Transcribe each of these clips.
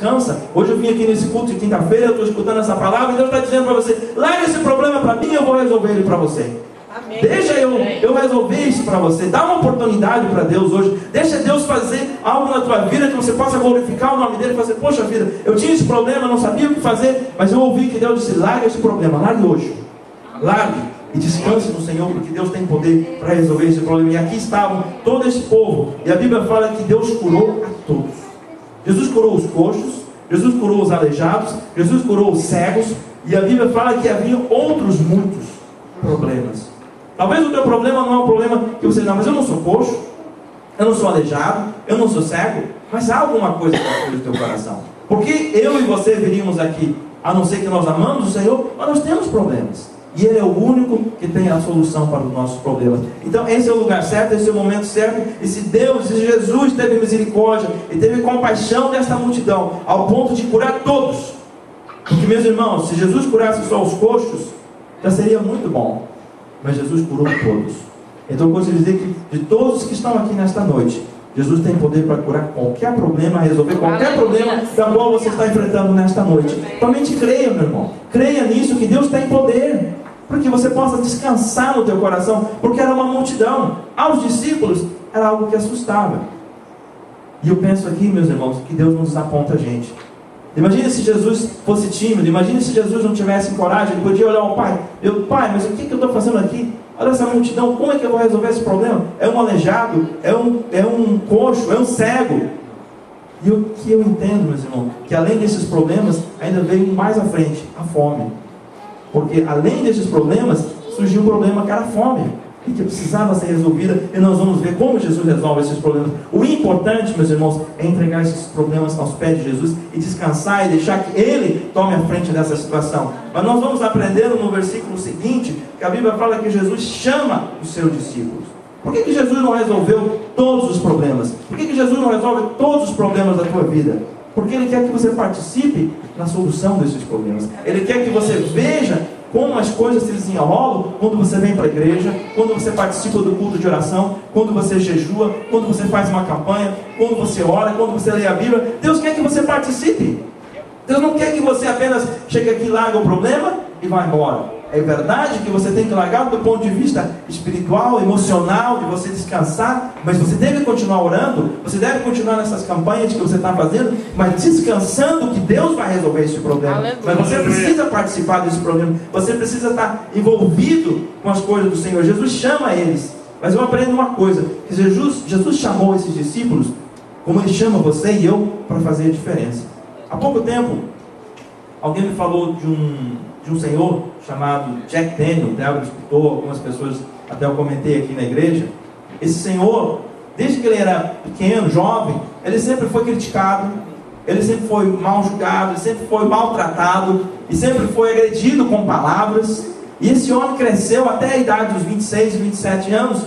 descansa. Hoje eu vim aqui nesse culto de quinta-feira, eu estou escutando essa palavra e Deus está dizendo para você: larga esse problema para mim e eu vou resolver ele para você. Amém. Deixa eu resolver isso para você. Dá uma oportunidade para Deus hoje. Deixa Deus fazer algo na tua vida que você possa glorificar o nome dele e fazer: poxa vida, eu tinha esse problema, não sabia o que fazer, mas eu ouvi que Deus disse: larga esse problema, largue hoje. Largue e descanse no Senhor, porque Deus tem poder para resolver esse problema. E aqui estavam todo esse povo, e a Bíblia fala que Deus curou a todos. Jesus curou os coxos, Jesus curou os aleijados, Jesus curou os cegos, e a Bíblia fala que havia outros muitos problemas. Talvez o teu problema não é um problema que você não, mas eu não sou coxo, eu não sou aleijado, eu não sou cego, mas há alguma coisa que está no teu coração. Porque eu e você viríamos aqui, a não ser que nós amamos o Senhor, mas nós temos problemas. E Ele é o único que tem a solução para os nossos problemas. Então esse é o lugar certo, esse é o momento certo. E se Deus, se Jesus teve misericórdia e teve compaixão desta multidão, ao ponto de curar todos. Porque, meus irmãos, se Jesus curasse só os coxos, já seria muito bom. Mas Jesus curou todos. Então eu gosto de dizer que de todos que estão aqui nesta noite, Jesus tem poder para curar qualquer problema, resolver qualquer problema da qual você está enfrentando nesta noite. Somente creia, meu irmão. Creia nisso, que Deus tem poder, para que você possa descansar no teu coração. Porque era uma multidão. Aos discípulos era algo que assustava. E eu penso aqui, meus irmãos, que Deus nos aponta a gente. Imagine se Jesus fosse tímido. Imagine se Jesus não tivesse coragem. Ele podia olhar ao Pai: Pai, mas o que eu estou fazendo aqui? Olha essa multidão, como é que eu vou resolver esse problema? É um aleijado, é um coxo, é um cego. E o que eu entendo, meus irmãos, que além desses problemas, ainda veio mais à frente a fome. Porque além desses problemas, surgiu um problema que era a fome, e que precisava ser resolvida. E nós vamos ver como Jesus resolve esses problemas. O importante, meus irmãos, é entregar esses problemas aos pés de Jesus e descansar e deixar que Ele tome a frente dessa situação. Mas nós vamos aprender no versículo seguinte, que a Bíblia fala que Jesus chama os seus discípulos. Por que Jesus não resolveu todos os problemas? Por que Jesus não resolve todos os problemas da tua vida? Porque Ele quer que você participe na solução desses problemas. Ele quer que você veja como as coisas se desenrolam quando você vem para a igreja, quando você participa do culto de oração, quando você jejua, quando você faz uma campanha, quando você ora, quando você lê a Bíblia. Deus quer que você participe. Deus não quer que você apenas chegue aqui, larga o problema e vá embora. É verdade que você tem que largar do ponto de vista espiritual, emocional, de você descansar, mas você deve continuar orando, você deve continuar nessas campanhas que você está fazendo, mas descansando que Deus vai resolver esse problema. Aleluia. Mas você precisa participar desse problema, você precisa estar envolvido com as coisas do Senhor. Jesus chama eles, mas eu aprendo uma coisa, que Jesus chamou esses discípulos, como Ele chama você e eu, para fazer a diferença. Há pouco tempo, alguém me falou de um senhor chamado Jack Daniel, Débora escutou, algumas pessoas até eu comentei aqui na igreja. Esse senhor, desde que ele era pequeno, jovem, ele sempre foi criticado, ele sempre foi mal julgado, ele sempre foi maltratado, e sempre foi agredido com palavras. E esse homem cresceu até a idade dos 26, 27 anos,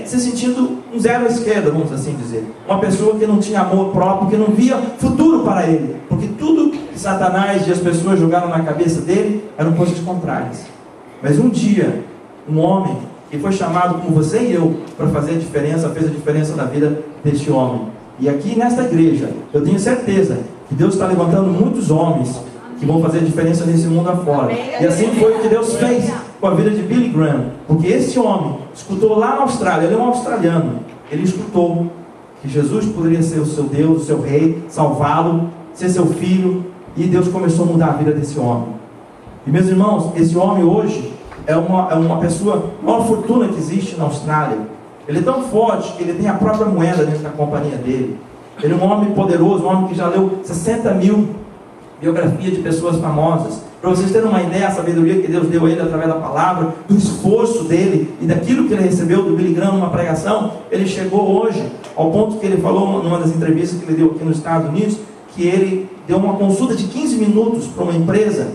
se sentindo um zero à esquerda, vamos assim dizer. Uma pessoa que não tinha amor próprio, que não via futuro para ele, porque tudo que Satanás e as pessoas jogaram na cabeça dele eram coisas contrárias. Mas um dia, um homem que foi chamado como você e eu para fazer a diferença, fez a diferença na vida deste homem. E aqui nesta igreja, eu tenho certeza que Deus está levantando muitos homens que vão fazer a diferença nesse mundo afora. E assim foi o que Deus fez com a vida de Billy Graham. Porque esse homem escutou lá na Austrália, ele é um australiano, ele escutou que Jesus poderia ser o seu Deus, o seu rei, salvá-lo, ser seu filho, e Deus começou a mudar a vida desse homem. E meus irmãos, esse homem hoje é uma pessoa, a maior fortuna que existe na Austrália. Ele é tão forte que ele tem a própria moeda dentro da companhia dele. Ele é um homem poderoso, um homem que já leu 60 mil biografias de pessoas famosas. Para vocês terem uma ideia, a sabedoria que Deus deu a ele através da palavra, do esforço dele e daquilo que ele recebeu do Billy Graham numa pregação, ele chegou hoje ao ponto que ele falou numa das entrevistas que ele deu aqui nos Estados Unidos, que ele deu uma consulta de 15 minutos para uma empresa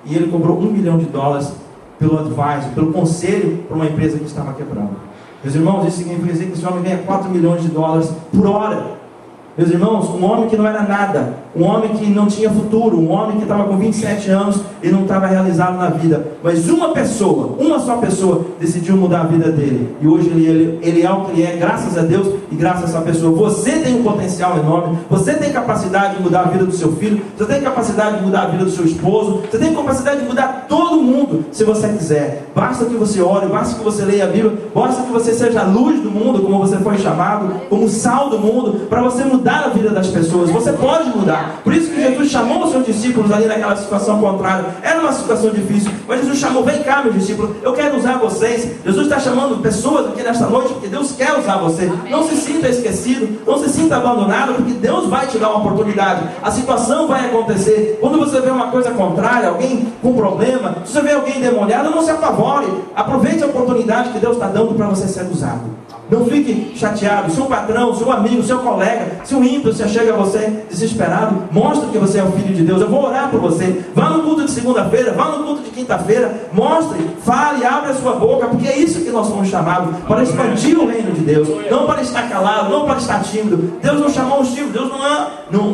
e ele cobrou $1 milhão pelo advice, pelo conselho para uma empresa que estava quebrando. Meus irmãos, isso significa dizer que esse homem ganha $4 milhões por hora. Meus irmãos, um homem que não era nada, um homem que não tinha futuro, um homem que estava com 27 anos e não estava realizado na vida, mas uma pessoa, uma só pessoa decidiu mudar a vida dele, e hoje ele é o que ele é, graças a Deus e graças a essa pessoa. Você tem um potencial enorme, você tem capacidade de mudar a vida do seu filho, você tem capacidade de mudar a vida do seu esposo, você tem capacidade de mudar todo mundo, se você quiser. Basta que você ore, basta que você leia a Bíblia, basta que você seja a luz do mundo, como você foi chamado, como sal do mundo, para você mudar a vida das pessoas. Você pode mudar. Por isso que Jesus chamou os seus discípulos ali naquela situação contrária. Era uma situação difícil, mas Jesus chamou: vem cá, meus discípulos, eu quero usar vocês. Jesus está chamando pessoas aqui nesta noite, porque Deus quer usar você. Não se sinta esquecido, não se sinta abandonado, porque Deus vai te dar uma oportunidade. A situação vai acontecer. Quando você vê uma coisa contrária, alguém com problema, se você vê alguém endemoniado, não se apavore. Aproveite a oportunidade que Deus está dando para você ser usado. Não fique chateado. Se um patrão, seu amigo, seu colega, se um ímpio se chega a você desesperado, mostre que você é o filho de Deus. Eu vou orar por você. Vá no culto de segunda-feira, vá no culto de quinta-feira, mostre, fale, abre a sua boca, porque é isso que nós somos chamados, para expandir o reino de Deus, não para estar calado, não para estar tímido. Deus não chamou os tímidos, Deus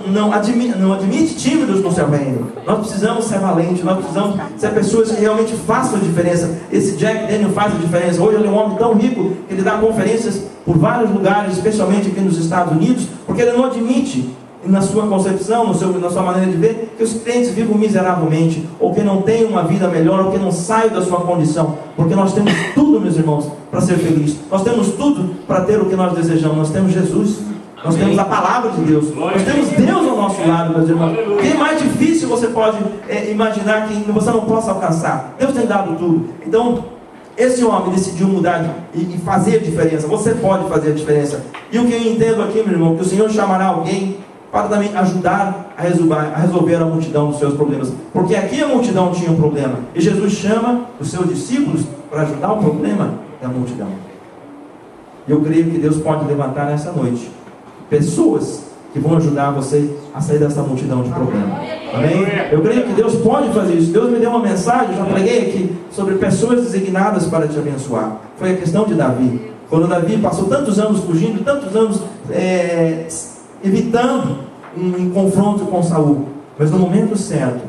não admite tímidos no seu reino. Nós precisamos ser valentes, nós precisamos ser pessoas que realmente façam a diferença. Esse Jack Daniel faz a diferença. Hoje ele é um homem tão rico que ele dá conferências por vários lugares, especialmente aqui nos Estados Unidos, porque ele não admite, na sua concepção, na sua maneira de ver, que os crentes vivam miseravelmente, ou que não tenham uma vida melhor, ou que não saiam da sua condição, porque nós temos tudo, meus irmãos, para ser felizes. Nós temos tudo para ter o que nós desejamos. Nós temos Jesus, nós temos a palavra de Deus, nós temos Deus ao nosso lado, meus irmãos. O que é mais difícil você pode imaginar que você não possa alcançar? Deus tem dado tudo. Então, esse homem decidiu mudar e fazer a diferença. Você pode fazer a diferença. E o que eu entendo aqui, meu irmão, que o Senhor chamará alguém para também ajudar a resolver a multidão dos seus problemas. Porque aqui a multidão tinha um problema, e Jesus chama os seus discípulos para ajudar o problema da multidão. E eu creio que Deus pode levantar nessa noite pessoas que vão ajudar você a sair dessa multidão de problemas. Amém? Eu creio que Deus pode fazer isso. Deus me deu uma mensagem, já preguei aqui, sobre pessoas designadas para te abençoar. Foi a questão de Davi. Quando Davi passou tantos anos fugindo, tantos anos evitando um confronto com Saul, mas no momento certo,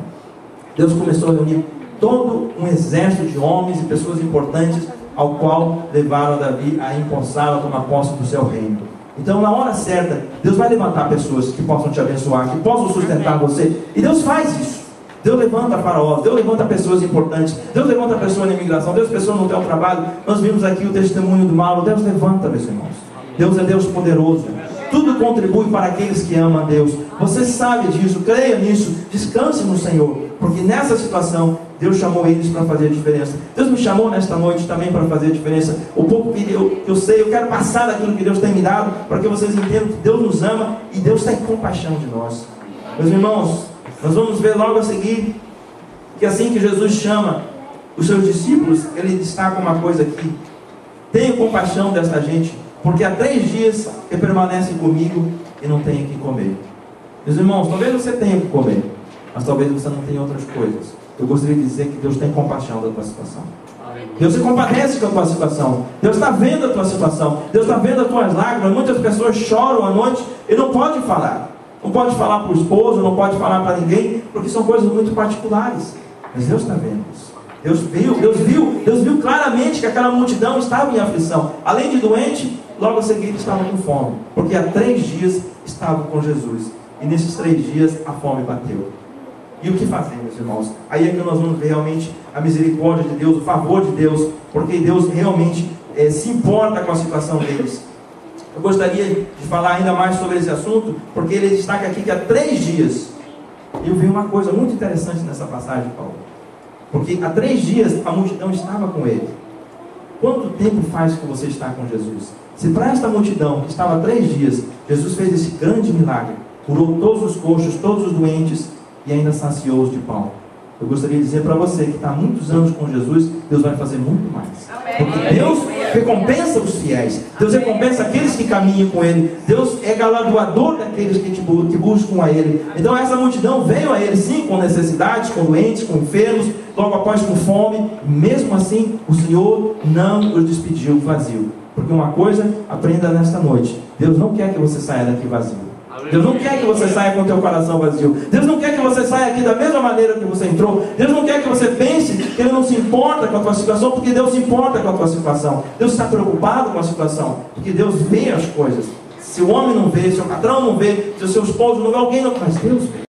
Deus começou a reunir todo um exército de homens e pessoas importantes, ao qual levaram a Davi a empossá-lo, a tomar posse do seu reino. Então, na hora certa, Deus vai levantar pessoas que possam te abençoar, que possam sustentar você. E Deus faz isso. Deus levanta faraós, Deus levanta pessoas importantes, Deus levanta pessoas na imigração, Deus pessoas no teu trabalho. Nós vimos aqui o testemunho do Mauro. Deus levanta, meus irmãos. Deus é Deus poderoso. Tudo contribui para aqueles que amam a Deus. Você sabe disso, creia nisso, descanse no Senhor, porque nessa situação Deus chamou eles para fazer a diferença. Deus me chamou nesta noite também para fazer a diferença. O pouco que eu sei, eu quero passar daquilo que Deus tem me dado, para que vocês entendam que Deus nos ama e Deus tem compaixão de nós. Meus irmãos, nós vamos ver logo a seguir que assim que Jesus chama os seus discípulos, ele destaca uma coisa aqui: tenha compaixão dessa gente, porque há 3 dias que permanecem comigo e não têm o que comer. Meus irmãos, talvez você tenha o que comer, mas talvez você não tenha outras coisas. Eu gostaria de dizer que Deus tem compaixão da tua situação. Deus se compadece com a tua situação. Deus está vendo a tua situação. Deus está vendo as tuas lágrimas. Muitas pessoas choram à noite e não podem falar. Não pode falar para o esposo, não pode falar para ninguém, porque são coisas muito particulares. Mas Deus está vendo isso. Deus viu claramente que aquela multidão estava em aflição. Além de doente, logo a seguir estavam com fome, porque há 3 dias estavam com Jesus, e nesses 3 dias a fome bateu. E o que fazer, meus irmãos? Aí é que nós vamos ver realmente a misericórdia de Deus, o favor de Deus, porque Deus realmente se importa com a situação deles. Eu gostaria de falar ainda mais sobre esse assunto, porque ele destaca aqui que há 3 dias, eu vi uma coisa muito interessante nessa passagem, Paulo. Porque há 3 dias a multidão estava com ele. Quanto tempo faz que você está com Jesus? Se para esta multidão que estava há 3 dias, Jesus fez esse grande milagre, curou todos os coxos, todos os doentes, e ainda saciou-os de pão. Eu gostaria de dizer para você que está há muitos anos com Jesus, Deus vai fazer muito mais. Porque Deus recompensa os fiéis. Deus recompensa aqueles que caminham com Ele. Deus é galardoador daqueles que buscam a Ele. Então essa multidão veio a Ele sim com necessidades, com doentes, com enfermos, logo após com fome. Mesmo assim, o Senhor não os despediu vazio. Porque uma coisa, aprenda nesta noite: Deus não quer que você saia daqui vazio. Deus não quer que você saia com o teu coração vazio. Deus não quer que você saia aqui da mesma maneira que você entrou. Deus não quer que você pense que Ele não se importa com a tua situação, porque Deus se importa com a tua situação. Deus está preocupado com a situação, porque Deus vê as coisas. Se o homem não vê, se o patrão não vê, se o seu esposo não vê, alguém não faz. Deus vê.